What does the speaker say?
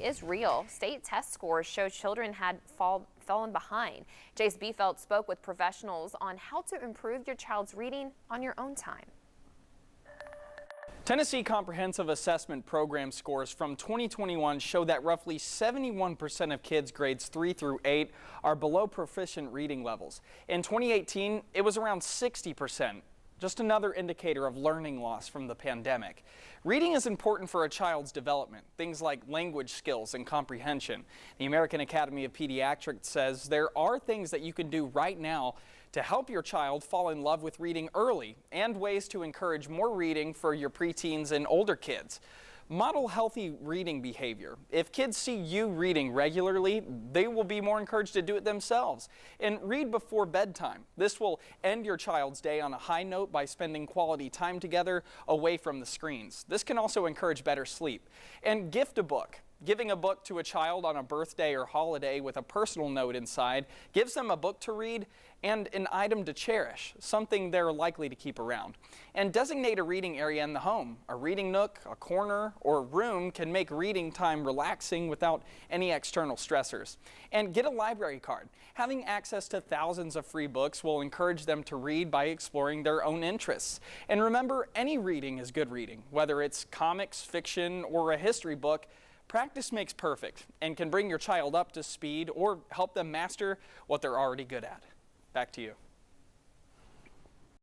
Is real. State test scores show children had fallen behind. Jace Biefeld spoke with professionals on how to improve your child's reading on your own time. Tennessee Comprehensive Assessment Program scores from 2021 show that roughly 71% of kids grades 3 through 8 are below proficient reading levels. In 2018, it was around 60%. Just another indicator of learning loss from the pandemic. Reading is important for a child's development, things like language skills and comprehension. The American Academy of Pediatrics says there are things that you can do right now to help your child fall in love with reading early and ways to encourage more reading for your preteens and older kids. Model healthy reading behavior. If kids see you reading regularly, they will be more encouraged to do it themselves. And read before bedtime. This will end your child's day on a high note by spending quality time together away from the screens. This can also encourage better sleep. And gift a book. Giving a book to a child on a birthday or holiday with a personal note inside gives them a book to read and an item to cherish, something they're likely to keep around. And designate a reading area in the home. A reading nook, a corner, or room can make reading time relaxing without any external stressors. And get a library card. Having access to thousands of free books will encourage them to read by exploring their own interests. And remember, any reading is good reading, whether it's comics, fiction, or a history book. Practice makes perfect and can bring your child up to speed or help them master what they're already good at. Back to you.